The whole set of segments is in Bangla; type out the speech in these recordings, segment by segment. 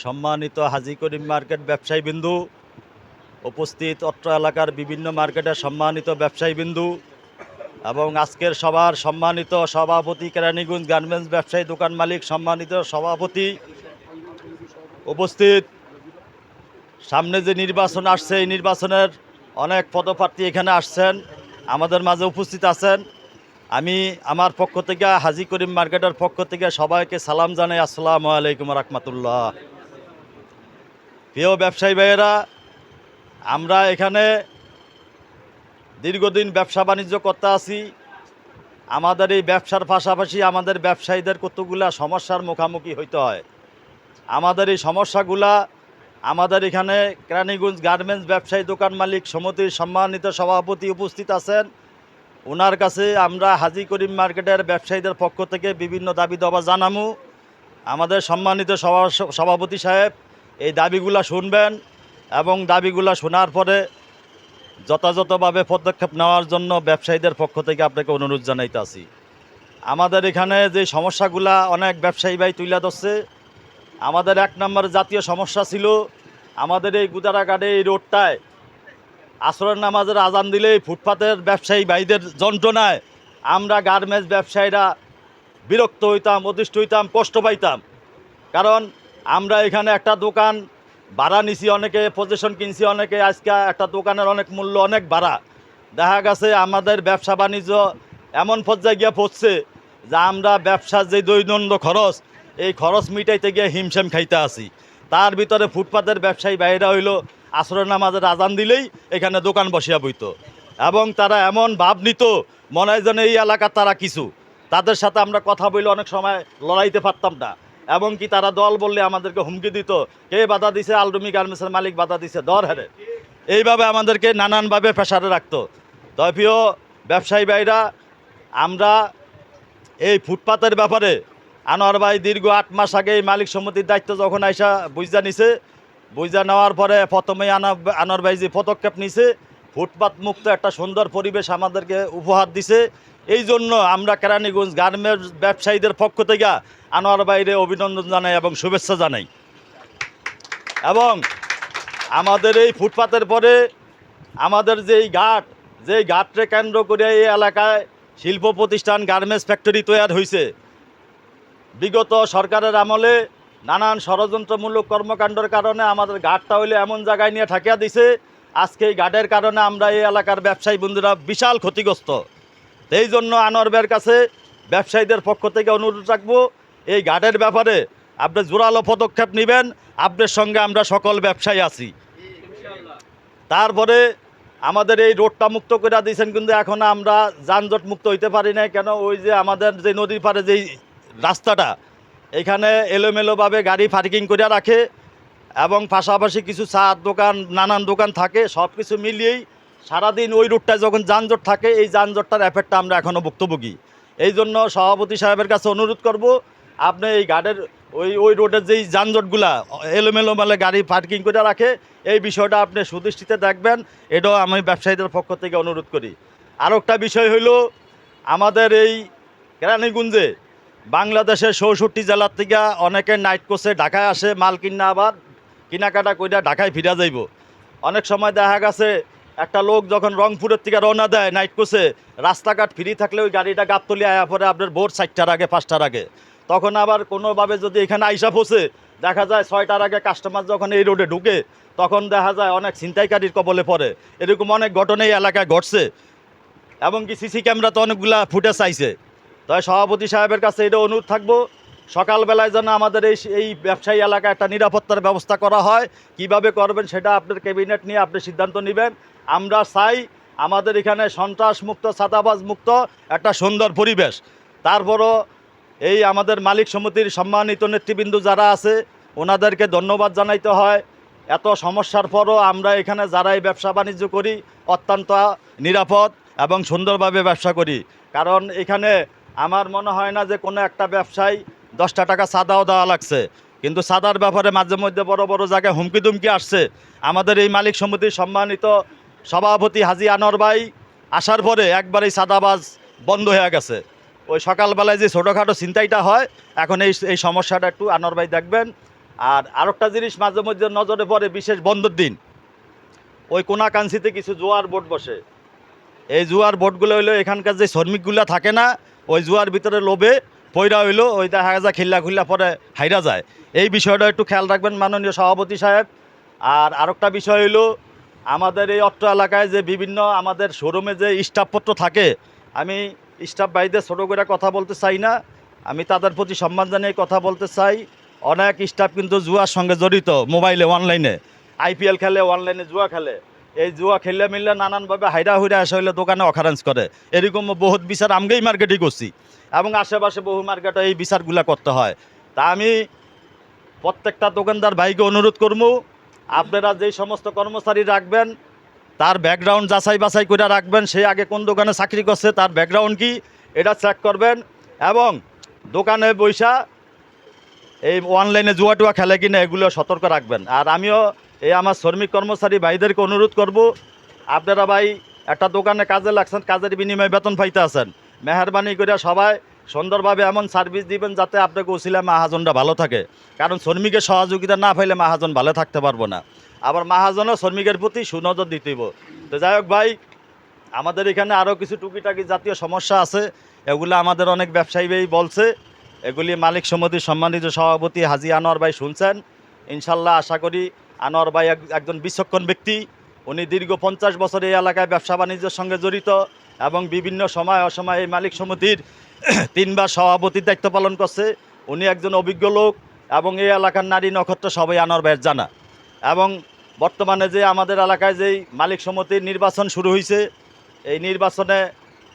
সম্মানিত হাজী করিম মার্কেট ব্যবসায়ীবৃন্দু, উপস্থিত অত্র এলাকার বিভিন্ন মার্কেটের সম্মানিত ব্যবসায়ীবৃন্দু এবং আজকের সভার সম্মানিত সভাপতি, কেরানীগঞ্জ গার্মেন্টস ব্যবসায়ী দোকান মালিক সম্মানিত সভাপতি, উপস্থিত সামনে যে নির্বাচন আসছে এই নির্বাচনের অনেক পদপ্রার্থী এখানে আসছেন, আমাদের মাঝে উপস্থিত আছেন। আমি আমার পক্ষ থেকে, হাজী করিম মার্কেটের পক্ষ থেকে সবাইকে সালাম জানাই। আসসালামু আলাইকুম রহমতুল্লাহ। প্রিয় ব্যবসায়ী ভাইয়েরা, আমরা এখানে দীর্ঘদিন ব্যবসা বাণিজ্য করতে আছি। আমাদের এই ব্যবসার পাশাপাশি আমাদের ব্যবসায়ীদের কতগুলা সমস্যার মুখোমুখি হইতে হয়। আমাদের এই সমস্যাগুলা আমাদের এখানে কেরানীগঞ্জ গার্মেন্টস ব্যবসায়ী দোকান মালিক সমিতির সম্মানিত সভাপতি উপস্থিত আছেন। ওনার কাছে আমরা হাজী করিম মার্কেটের ব্যবসায়ীদের পক্ষ থেকে বিভিন্ন দাবি দাবা জানামু। আমাদের সম্মানিত সভাপতি সাহেব এই দাবিগুলা শুনবেন এবং দাবিগুলা শোনার পরে যথাযথভাবে পদক্ষেপ নেওয়ার জন্য ব্যবসায়ীদের পক্ষ থেকে আপনাকে অনুরোধ জানাইতে আছি। আমাদের এখানে যে সমস্যাগুলা অনেক ব্যবসায়ী ভাই তুলে ধরছে। আমাদের এক নম্বর জাতীয় সমস্যা ছিল আমাদের এই গুদারাঘাটে এই রোডটায় আসরের নামাজের আজান দিলেই ফুটপাতের ব্যবসায়ী ভাইদের যন্ত্রণায় আমরা গার্মেন্টস ব্যবসায়ীরা বিরক্ত হইতাম, অতিষ্ঠ হইতাম, কষ্ট পাইতাম। কারণ আমরা এখানে একটা দোকান ভাড়া নিছি, অনেকে পজিশন কিনছি, অনেকে আজকে একটা দোকানের অনেক মূল্য অনেক ভাড়া। দেখা গেছে আমাদের ব্যবসা বাণিজ্য এমন পর্যায়ে গিয়ে পড়ছে যে আমরা ব্যবসার যে দৈনন্দিন খরচ, এই খরচ মিটাইতে গিয়ে হিমশিম খাইতে আসি। তার ভিতরে ফুটপাতের ব্যবসায়ী বাইরা হইল আসরের নামাজের আজান দিলেই এখানে দোকান বসিয়া বইত এবং তারা এমন ভাব নিত মনে হয় যেন এই এলাকার তারা কিছু। তাদের সাথে আমরা কথা বলে অনেক সময় লড়াইতে পারতাম না এবং কি তারা দল বললে আমাদেরকে হুমকি দিত, কে বাধা দিছে, আলরুমি গার্মেন্টসের মালিক বাধা দিছে, দর হেরে। এইভাবে আমাদেরকে নানানভাবে প্রেসারে রাখতো। তবে প্রিয় ব্যবসায়ী ভাইরা, আমরা এই ফুটপাতের ব্যাপারে আনোয়ার ভাই দীর্ঘ 8 মাস আগে এই মালিক সমিতির দায়িত্ব যখন আইসা বুঝা নিছে, বুঝা নেওয়ার পরে প্রথমেই আনোয়ার ভাই যে পদক্ষেপ নিছে, ফুটপাত মুক্ত একটা সুন্দর পরিবেশ আমাদেরকে উপহার দিছে। এই জন্য আমরা কেরানীগঞ্জ গার্মেন্টস ব্যবসায়ীদের পক্ষ থেকে আনোয়ার ভাইরে অভিনন্দন জানাই এবং শুভেচ্ছা জানাই। এবং আমাদের এই ফুটপাতের পরে আমাদের যেই ঘাটকে কেন্দ্র করে এই এলাকায় শিল্প প্রতিষ্ঠান গার্মেন্টস ফ্যাক্টরি তৈরি হয়েছে। বিগত সরকারের আমলে নানান ষড়যন্ত্রমূলক কর্মকাণ্ডের কারণে আমাদের ঘাটটা হইলে এমন জায়গায় নিয়ে ঠাকিয়া দিছে, আজকে এই ঘাটের কারণে আমরা এই এলাকার ব্যবসায়ী বন্ধুরা বিশাল ক্ষতিগ্রস্ত। এই জন্য আনোয়ার ভাইয়ের কাছে ব্যবসায়ীদের পক্ষ থেকে অনুরোধ রাখবো, এই ঘাটের ব্যাপারে আপনি জোরালো পদক্ষেপ নেবেন। আপনার সঙ্গে আমরা সকল ব্যবসায়ী আছি। তারপরে আমাদের এই রোডটা মুক্ত করে দিয়েছেন, কিন্তু এখন আমরা যানজট মুক্ত হইতে পারি না। কেন? ওই যে আমাদের যে নদীর পাড়ে যেই রাস্তাটা, এখানে এলোমেলোভাবে গাড়ি পার্কিং করে রাখে এবং পাশাপাশি কিছু চার দোকান, নানান দোকান থাকে। সব কিছু মিলিয়েই সারাদিন ওই রুটটায় যখন যানজট থাকে, এই যানজটটার এফেক্টটা আমরা এখনও ভুক্তভোগী। এই জন্য সভাপতি সাহেবের কাছে অনুরোধ করব, আপনি এই ঘাটের ওই রোডের যেই যানজটগুলা এলোমেলো মেলে গাড়ি পার্কিং করে রাখে, এই বিষয়টা আপনি সুদৃষ্টিতে দেখবেন। এটাও আমি ব্যবসায়ীদের পক্ষ থেকে অনুরোধ করি। আরও একটা বিষয় হইল, আমাদের এই কেরানীগঞ্জে বাংলাদেশের 64 জেলার থেকে অনেকে নাইট কোচে ঢাকায় আসে মাল কিনা, আবার কেনাকাটা কইরা ঢাকায় ফিরা যাইব। অনেক সময় দেখা গেছে একটা লোক যখন রংপুরের থেকে রওনা দেয় নাইট কোচে, রাস্তাঘাট ফ্রি থাকলে ওই গাড়িটা গাবতলি আয়া পরে আপনার ভোর 4টার আগে 5টার আগে। তখন আবার কোনোভাবে যদি এখানে আইসা পৌঁছে, দেখা যায় 6টার আগে কাস্টমার যখন এই রোডে ঢুকে, তখন দেখা যায় অনেক ছিনতাইকারীর কবলে পড়ে। এরকম অনেক ঘটনাই এলাকায় ঘটছে এবং কি সিসি ক্যামেরা তো অনেকগুলা ফুটেজ আইছে। তাই সভাপতি সাহেবের কাছে এটা অনুরোধ থাকবো, সকালবেলায় যেন আমাদের এই ব্যবসায়ী এলাকায় একটা নিরাপত্তার ব্যবস্থা করা হয়। কিভাবে করবেন সেটা আপনার ক্যাবিনেট নিয়ে আপনি সিদ্ধান্ত নেবেন। আমরা চাই আমাদের এখানে সন্ত্রাস মুক্ত, ছাতাবাজ মুক্ত একটা সুন্দর পরিবেশ। তারপরও এই আমাদের মালিক সমিতির সম্মানিত নেতৃবৃন্দ যারা আছে, ওনাদেরকে ধন্যবাদ জানাইতে হয়। এত সমস্যার পরও আমরা এখানে যারাই ব্যবসা বাণিজ্য করি অত্যন্ত নিরাপদ এবং সুন্দরভাবে ব্যবসা করি। কারণ এখানে আমার মনে হয় না যে কোনো একটা ব্যবসায়ী 10টা টাকা চাঁদাও দেওয়া লাগছে, কিন্তু চাঁদার ব্যাপারে মাঝে মধ্যে বড় বড় জায়গায় হুমকি দুমকি আসছে। আমাদের এই মালিক সমিতির সম্মানিত সভাপতি হাজী আনোয়ার ভাই আসার পরে একবারেই চাঁদাবাজ বন্ধ হয়ে গেছে। ওই সকালবেলায় যে ছোটোখাটো ছিনতাইটা হয়, এখন এই সমস্যাটা একটু আনোয়ার ভাই দেখবেন। আর আরেকটা জিনিস মাঝে মধ্যে নজরে পড়ে, বিশেষ বন্ধের দিন ওই কোনাকাঞ্চিতে কিছু জোয়ার বোট বসে। এই জুয়ার বোটগুলো হইলো এখানকার যে শ্রমিকগুলো থাকে না, ওই জুয়ার ভিতরে লোভে পয়রা হইলো ওই দেখা যায় খিল্লা খুল্লা পরে হাইরা যায়। এই বিষয়টা একটু খেয়াল রাখবেন মাননীয় সভাপতি সাহেব। আর আরেকটা বিষয় হইলো, আমাদের এই অট্ট এলাকায় যে বিভিন্ন আমাদের শোরুমে যে স্টাফপত্র থাকে, আমি স্টাফ ভাইদের ছোটো করে কথা বলতে চাই না, আমি তাদের প্রতি সম্মান জানিয়ে কথা বলতে চাই। অনেক স্টাফ কিন্তু জুয়ার সঙ্গে জড়িত, মোবাইলে অনলাইনে আইপিএল খেলে, অনলাইনে জুয়া খেলে। এই জুয়া খেললে মিললে নানানভাবে হাইরা হুইরা আসা হইলে দোকানে অকারেন্স করে। এরকম বহুত বিচার আমগেই মার্কেটই করছি এবং আশেপাশে বহু মার্কেটে এই বিচারগুলো করতে হয়। তা আমি প্রত্যেকটা দোকানদার ভাইকে অনুরোধ করবো, আপনারা যেই সমস্ত কর্মচারী রাখবেন তার ব্যাকগ্রাউন্ড যাচাই বাছাই করে রাখবেন। সে আগে কোন দোকানে চাকরি করছে, তার ব্যাকগ্রাউন্ড কি, এটা চেক করবেন। এবং দোকানে বৈশা এই অনলাইনে জুয়া টুয়া খেলে কিনা এগুলো সতর্ক রাখবেন। আর আমিও এই আমার শ্রমিক কর্মচারী ভাইদেরকে অনুরোধ করব, আপনারা ভাই একটা দোকানে কাজে লাগছেন, কাজের বিনিময়ে বেতন পাইতে আছেন, মেহরবানি করে সবাই সুন্দরভাবে এমন সার্ভিস দিবেন যাতে আপনাকে উছিলা মাহাজনটা ভালো থাকে। কারণ শ্রমিকের সহযোগিতা না পাইলে মাহাজন ভালো থাকতে পারবো না। আবার মাহাজনও শ্রমিকের প্রতি সুনজর দিতেইব। তো যাই হোক ভাই, আমাদের এখানে আরও কিছু টুকিটাকি জাতীয় সমস্যা আছে, এগুলো আমাদের অনেক ব্যবসায়ী ভাই বলছে, এগুলি মালিক সমিতির সম্মানিত সভাপতি হাজী আনোয়ার ভাই শুনছেন। ইনশাল্লাহ আশা করি আনোয়ার ভাই একজন বিচক্ষণ ব্যক্তি। উনি দীর্ঘ 50 বছর এই এলাকায় ব্যবসা বাণিজ্যের সঙ্গে জড়িত এবং বিভিন্ন সময় অসময় এই মালিক সমিতির 3 বার সভাপতির দায়িত্ব পালন করছে। উনি একজন অভিজ্ঞ লোক এবং এই এলাকার নারী নক্ষত্র সবাই আনোয়ার ভাইয়ের জানা। এবং বর্তমানে যে আমাদের এলাকায় যেই মালিক সমিতির নির্বাচন শুরু হয়েছে, এই নির্বাচনে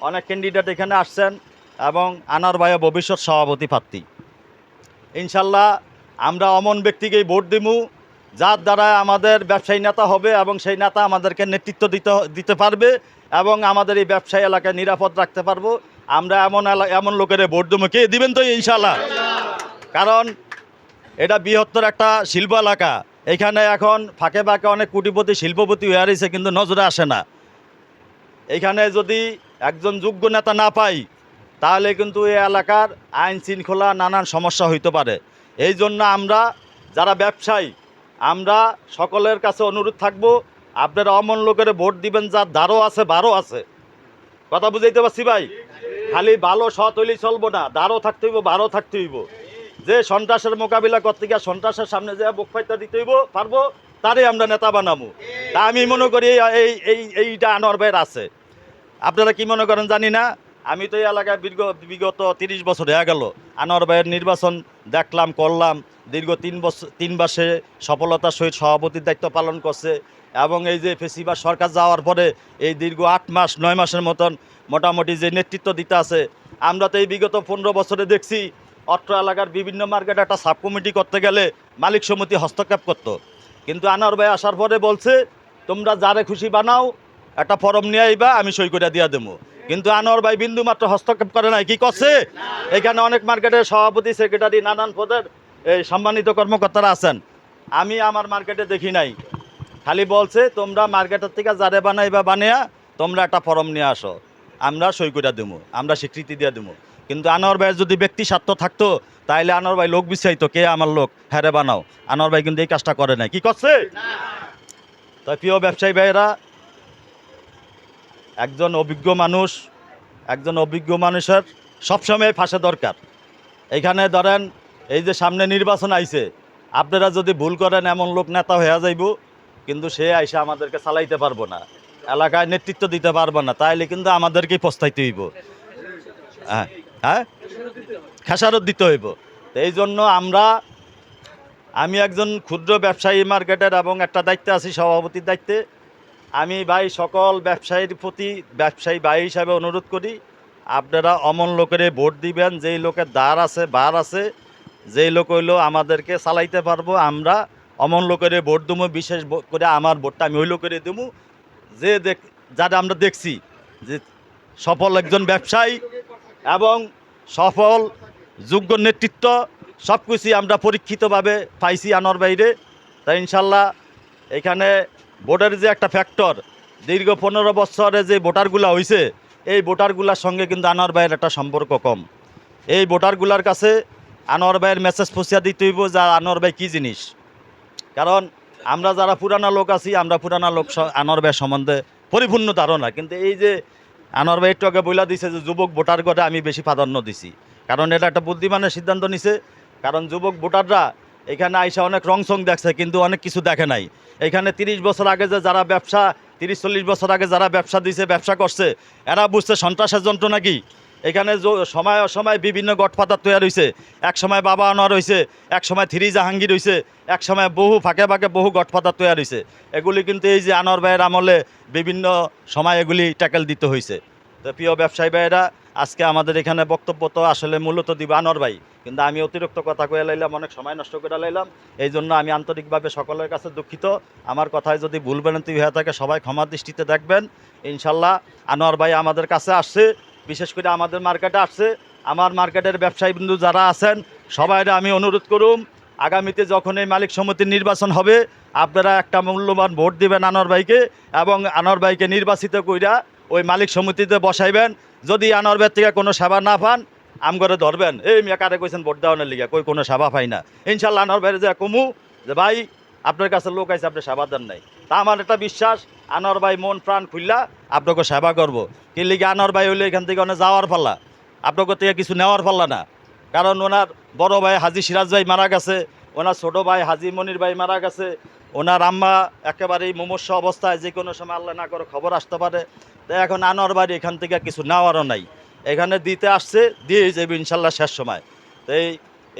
অনেক ক্যান্ডিডেট এখানে আসছেন এবং আনোয়ার ভাইও ভবিষ্যৎ সভাপতি প্রার্থী। ইনশাল্লাহ আমরা অমন ব্যক্তিকেই ভোট দিমু যার দ্বারা আমাদের ব্যবসায়ী নেতা হবে এবং সেই নেতা আমাদেরকে নেতৃত্ব দিতে পারবে এবং আমাদের এই ব্যবসায়ী এলাকায় নিরাপদ রাখতে পারবো। আমরা এমন লোকের ভোট দেবো। কে দিবেন তো ইনশাল্লাহ? কারণ এটা বৃহত্তর একটা শিল্প এলাকা, এখানে এখন ফাঁকে ফাঁকে অনেক কোটিপতি শিল্পপতি হয়ে রয়েছে, কিন্তু নজরে আসে না। এখানে যদি একজন যোগ্য নেতা না পাই তাহলে কিন্তু এই এলাকার আইন শৃঙ্খলা নানান সমস্যা হইতে পারে। এই জন্য আমরা যারা ব্যবসায়ী, আমরা সকলের কাছে অনুরোধ থাকবো, আপনারা অমন লোকের ভোট দিবেন যার দ্বারও আছে বারও আছে। কথা বুঝাইতে পারছি ভাই? খালি ভালো সৎ হইলেই চলবো না, দ্বারও থাকতে হইব, বারও থাকতে হইব। যে সন্ত্রাসের মোকাবিলা করতে গিয়ে সন্ত্রাসের সামনে যে বুক ফাইটা দিতে হইব পারবো, তারই আমরা নেতা বানাবো। তা আমি মনে করি এইটা আনোয়ার ভাইয়ের আছে। আপনারা কি মনে করেন জানি না। আমি তো এই এলাকায় বিগত 30 বছর হয়ে গেল আনোয়ার ভাইয়ের নির্বাচন দেখলাম, করলাম। দীর্ঘ 3 মাসে সফলতার সহিত সভাপতির দায়িত্ব পালন করছে এবং এই যে ফেসিবাদ সরকার যাওয়ার পরে এই দীর্ঘ 8 মাস 9 মাসের মতন মোটামুটি যে নেতৃত্ব দিতে আছে। আমরা তো এই বিগত 15 বছরে দেখছি অত্র এলাকার বিভিন্ন মার্কেটে একটা সাব কমিটি করতে গেলে মালিক সমিতি হস্তক্ষেপ করত, কিন্তু আনোয়ার ভাই আসার পরে বলছে তোমরা যারে খুশি বানাও, একটা ফর্ম নিয়ে আইবা, আমি সই করে দিয়া দেবো। কিন্তু আনোয়ার ভাই বিন্দু মাত্র হস্তক্ষেপ করে নাই। কি করছে? এখানে অনেক মার্কেটের সভাপতি, সেক্রেটারি, নানান পদের এই সম্মানিত কর্মকর্তারা আছেন, আমি আমার মার্কেটে দেখি নাই। খালি বলছে তোমরা মার্কেটের থেকে যারে বানাইবা বানিয়া তোমরা একটা ফর্ম নিয়ে আসো, আমরা সই করে দেবো, আমরা স্বীকৃতি দিয়ে দেবো। কিন্তু আনোয়ার ভাইয়ের যদি ব্যক্তি স্বার্থ থাকতো তাহলে আনোয়ার ভাই লোক বিচাইতো, কে আমার লোক, হ্যাঁ রে বানাও। আনোয়ার ভাই কিন্তু এই কাজটা করে নাই। কি করছে? তাই প্রিয় ব্যবসায়ী ভাইয়েরা, একজন অভিজ্ঞ মানুষের সবসময় ফাঁসে দরকার। এখানে ধরেন এই যে সামনে নির্বাচন আইছে, আপনারা যদি ভুল করেন এমন লোক নেতা হয়ে যাইব, কিন্তু সে আইসা আমাদেরকে চালাইতে পারবো না, এলাকায় নেতৃত্ব দিতে পারবো না, তাইলে কিন্তু আমাদেরকেই পস্তাইতে হইব। হ্যাঁ হ্যাঁ, খেসারত দিতে হইব। এই জন্য আমি একজন ক্ষুদ্র ব্যবসায়ী মার্কেটের এবং একটা দায়িত্বে আছি, সভাপতির দায়িত্বে। আমি ভাই সকল ব্যবসায়ীর প্রতি ব্যবসায়ী ভাই হিসাবে অনুরোধ করি, আপনারা অমন লোকের ভোট দিবেন যেই লোকের দ্বার আছে বার আছে, যেই লোক হইলো আমাদেরকে চালাইতে পারবো। আমরা অমন লোকের ভোট দেবো, বিশেষ করে আমার ভোটটা আমি ওই লোকের দেবো যারা আমরা দেখছি যে সফল একজন ব্যবসায়ী এবং সফল যোগ্য নেতৃত্ব, সব কিছুই আমরা পরীক্ষিতভাবে পাইছি আনোয়ার বাইরে। তাই ইনশাল্লাহ এখানে ভোটের যে একটা ফ্যাক্টর, দীর্ঘ 15 বছরে যে ভোটারগুলা হয়েছে, এই ভোটারগুলার সঙ্গে কিন্তু আনোয়ার ভাইয়ের একটা সম্পর্ক কম। এই ভোটারগুলার কাছে আনোয়ার ভাইয়ের মেসেজ পৌঁছা দিতে হইব যে আনোয়ার ভাই কী জিনিস। কারণ আমরা যারা পুরানা লোক আছি, আমরা পুরানা লোক আনোয়ার ভাইয়ের সম্বন্ধে পরিপূর্ণ ধারণা। কিন্তু এই যে আনোয়ার ভাই একটু আগে বইলা দিছে যে যুবক ভোটার করে আমি বেশি প্রাধান্য দিছি, কারণ এটা একটা বুদ্ধিমানের সিদ্ধান্ত নিছে। কারণ যুবক ভোটাররা এখানে আইসা অনেক রংসং দেখছে, কিন্তু অনেক কিছু দেখে নাই। এখানে 30 বছর আগে যে যারা ব্যবসা 30-40 বছর আগে যারা ব্যবসা দিছে, ব্যবসা করছে, এরা বুঝছে সন্ত্রাসের যন্ত্রণা কি। এখানে সময় অসময় বিভিন্ন গডফাদার তৈরি হয়েছে। এক সময় বাবা আনোয়ার হয়েছে, এক সময় থ্রি জাহাঙ্গীর হয়েছে, এক সময় বহু ফাঁকে ফাঁকে বহু গডফাদার তৈরি হয়েছে। এগুলি কিন্তু এই যে আনোয়ার ভাইয়ের আমলে বিভিন্ন সময় এগুলি ট্যাকেল দিতে হয়েছে। তো প্রিয় ব্যবসায়ী ভাইয়েরা, আজকে আমাদের এখানে বক্তব্য তো আসলে মূলত দিব আনোয়ার ভাই, কিন্তু আমি অতিরিক্ত কথা কয়ে লাইলাম, অনেক সময় নষ্ট করে লাইলাম। এই জন্য আমি আন্তরিকভাবে সকলের কাছে দুঃখিত। আমার কথায় যদি ভুল ভ্রান্তি হয়ে থাকে সবাই ক্ষমা দৃষ্টিতে দেখবেন। ইনশাল্লাহ আনোয়ার ভাই আমাদের কাছে আসছে, বিশেষ করে আমাদের মার্কেটে আসছে। আমার মার্কেটের ব্যবসায়ী বন্ধু যারা আছেন সবাইরে আমি অনুরোধ করুম, আগামীতে যখন এই মালিক সমিতির নির্বাচন হবে, আপনারা একটা মূল্যবান ভোট দিবেন আনোয়ার ভাইকে, এবং আনোয়ার ভাইকে নির্বাচিত কইরা ওই মালিক সমিতিতে বসাইবেন। যদি আনোয়ার ভাইয়ের থেকে কোনো সেবা না পান, আমগরে ধরবেন, এই মেয়ে কারে কইছেন ভোট দেওয়ানোর লিগে, কই কোনো সেবা পাই না। ইনশাল্লাহ আনোয়ার ভাইয়ের যে কমু যে ভাই আপনার কাছে লোক আছে, আপনি সেবা দেন নাই, তা আমার একটা বিশ্বাস আনোয়ার ভাই মন প্রাণ খুললা আপনাকে সেবা করবো। কি লিগে আনোয়ার ভাই হইলে এখান থেকে অনেক যাওয়ার পাল্লা, আপনাকে থেকে কিছু নেওয়ার পাল্লা না। কারণ ওনার বড় ভাই হাজি সিরাজ ভাই মারা গেছে, ওনার ছোটো ভাই হাজি মনির ভাই মারা গেছে, ওনার আম্মা একেবারেই মুমূর্ষ অবস্থায়, যে কোনো সময় আল্লাহ না করে খবর আসতে পারে। তো এখন আনোয়ার বাড়ি এখান থেকে কিছু নেওয়ারও নাই, এখানে দিতে আসছে, দিয়ে যাবে ইনশাল্লাহ শেষ সময়। তো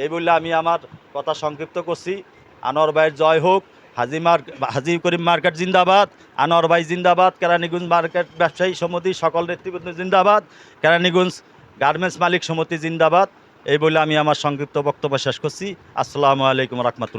এই বললে আমি আমার কথা সংক্ষিপ্ত করছি। আনোয়ার ভাইয়ের জয় হোক। হাজি করিম মার্কেট জিন্দাবাদ, আনোয়ার ভাই জিন্দাবাদ, কেরানীগঞ্জ মার্কেট ব্যবসায়ী সমিতি সকল নেতৃবৃন্দ জিন্দাবাদ, কেরানীগঞ্জ গার্মেন্টস মালিক সমিতি জিন্দাবাদ। এই বলে আমি আমার সংক্ষিপ্ত বক্তব্য শেষ করছি। আসসালামু আলাইকুম রহমতুল্লাহ।